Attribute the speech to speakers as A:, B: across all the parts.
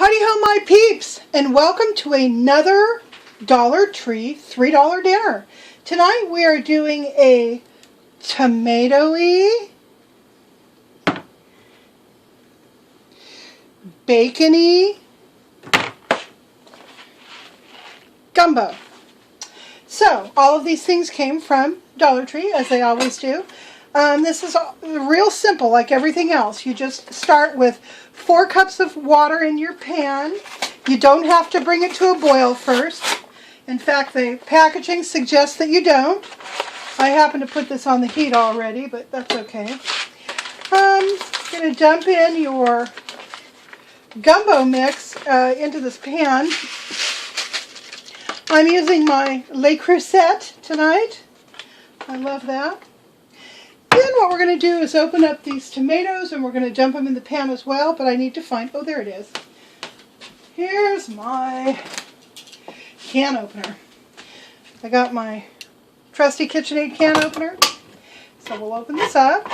A: Howdy ho, my peeps, and welcome to another Dollar Tree $3 dinner. Tonight we are doing a tomatoey, bacony gumbo. So, all of these things came from Dollar Tree, as they always do. This is real simple, like everything else. You just start with 4 cups of water in your pan. You don't have to bring it to a boil first. In fact, the packaging suggests that you don't. I happen to put this on the heat already, but that's okay. You're going to dump in your gumbo mix into this pan. I'm using my Le Creuset tonight. I love that. Then what we're going to do is open up these tomatoes and we're going to dump them in the pan as well, but I need to find, oh, there it is. Here's my can opener. I got my trusty KitchenAid can opener. So we'll open this up.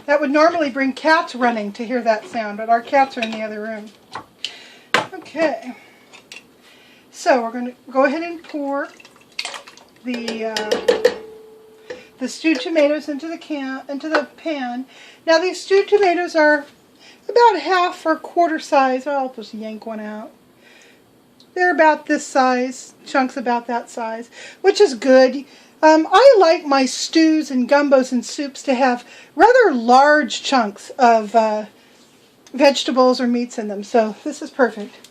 A: That would normally bring cats running to hear that sound, but our cats are in the other room. Okay. So we're going to go ahead and pour the stewed tomatoes into the pan. Now these stewed tomatoes are about half or quarter size. I'll just yank one out. They're about this size, chunks about that size, which is good. I like my stews and gumbos and soups to have rather large chunks of vegetables or meats in them, so this is perfect.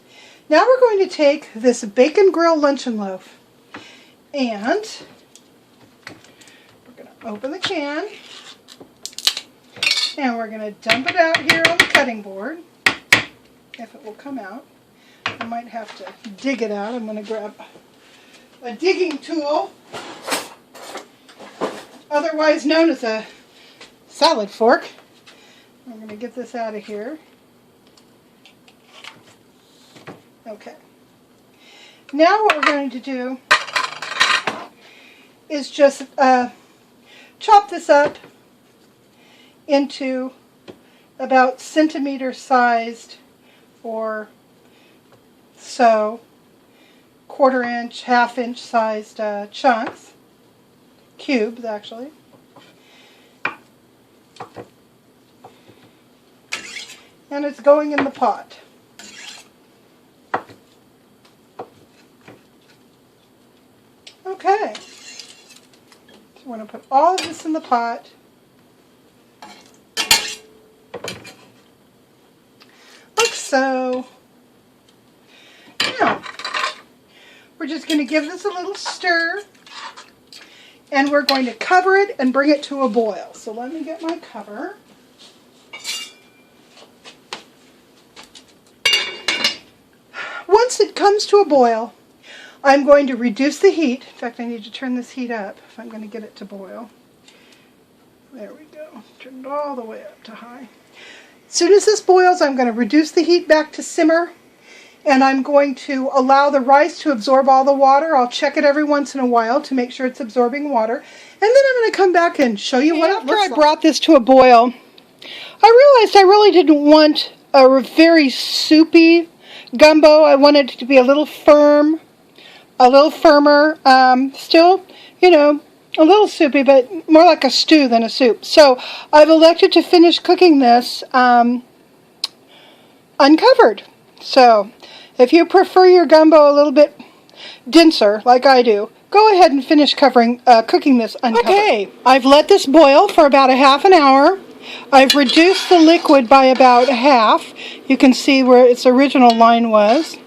A: Now we're going to take this bacon grill luncheon loaf and we're going to open the can and we're going to dump it out here on the cutting board, if it will come out. I might have to dig it out. I'm going to grab a digging tool, otherwise known as a salad fork. I'm going to get this out of here. Okay. Now what we're going to do is just chop this up into about centimeter sized or so, 1/4 inch, 1/2 inch sized chunks, cubes actually. And it's going in the pot. Okay, so we're going to put all of this in the pot. Like so. Now, we're just going to give this a little stir, and we're going to cover it and bring it to a boil. So let me get my cover. Once it comes to a boil, I'm going to reduce the heat. In fact, I need to turn this heat up if I'm going to get it to boil. There we go. Turn it all the way up to high. As soon as this boils, I'm going to reduce the heat back to simmer, and I'm going to allow the rice to absorb all the water. I'll check it every once in a while to make sure it's absorbing water. And then I'm going to come back and show you what it looks like. After I brought this to a boil, I realized I really didn't want a very soupy gumbo. I wanted it to be a little firm. A little firmer, still, you know, a little soupy, but more like a stew than a soup. So I've elected to finish cooking this uncovered. So if you prefer your gumbo a little bit denser, like I do, go ahead and finish cooking this uncovered. Okay, I've let this boil for about a half an hour. I've reduced the liquid by about half. You can see where its original line was.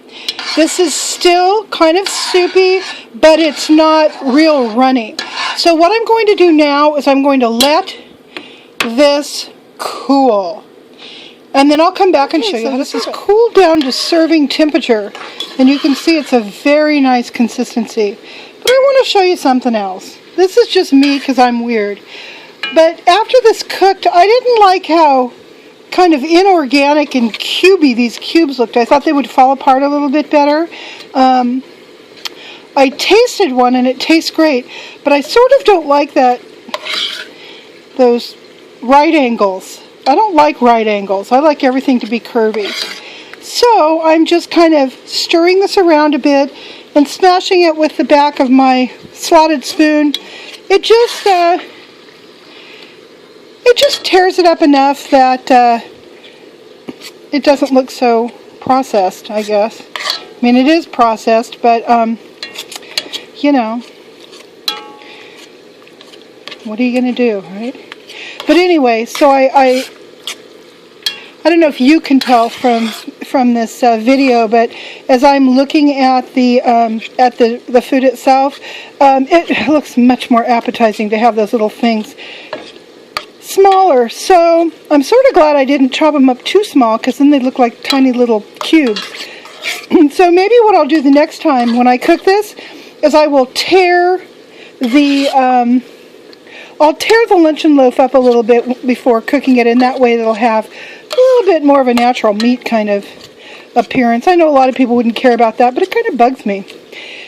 A: This is still kind of soupy, but it's not real runny. So what I'm going to do now is I'm going to let this cool. And then I'll come back and show you how this is cooled down to serving temperature. And you can see it's a very nice consistency. But I want to show you something else. This is just me because I'm weird. But after this cooked, I didn't like how kind of inorganic and cubey these cubes looked. I thought they would fall apart a little bit better. I tasted one and it tastes great, but I sort of don't like those right angles don't like right angles. I like everything to be curvy. So I'm just kind of stirring this around a bit and smashing it with the back of my slotted spoon. It just tears it up enough that it doesn't look so processed, I guess. I mean, it is processed, but you know, what are you going to do, right? But anyway, so I don't know if you can tell from this video, but as I'm looking at the food itself, it looks much more appetizing to have those little things smaller. So I'm sort of glad I didn't chop them up too small, because then they look like tiny little cubes. So maybe what I'll do the next time when I cook this is I will tear the luncheon loaf up a little bit before cooking it, and that way it'll have a little bit more of a natural meat kind of appearance. I know a lot of people wouldn't care about that, but it kind of bugs me.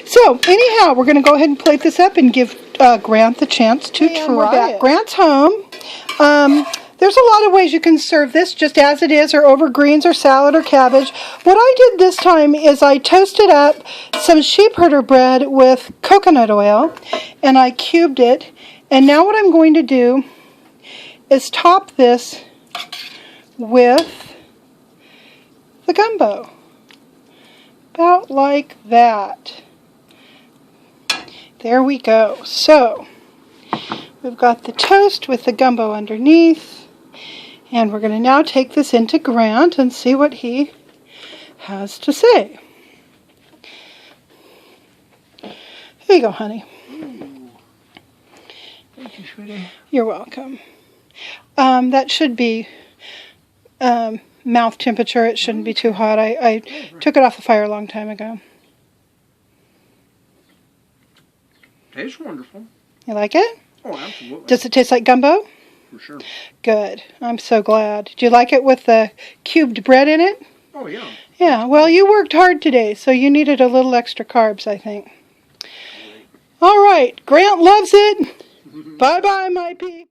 A: So anyhow, we're going to go ahead and plate this up and give Grant the chance to try it. Grant's home. There's a lot of ways you can serve this just as it is, or over greens or salad or cabbage. What I did this time is I toasted up some sheep herder bread with coconut oil, and I cubed it. And now what I'm going to do is top this with the gumbo. About like that. There we go. So, we've got the toast with the gumbo underneath. And we're going to now take this into Grant and see what he has to say. Here you go, honey.
B: Thank you, sweetie.
A: You're welcome. That should be mouth temperature. It shouldn't be too hot. I took it off the fire a long time ago.
B: Tastes wonderful.
A: You like it?
B: Oh, absolutely.
A: Does it taste like gumbo?
B: For sure.
A: Good. I'm so glad. Do you like it with the cubed bread in it?
B: Oh, yeah.
A: Yeah. Well, you worked hard today, so you needed a little extra carbs, I think. All right. Grant loves it. Bye-bye, my peeps.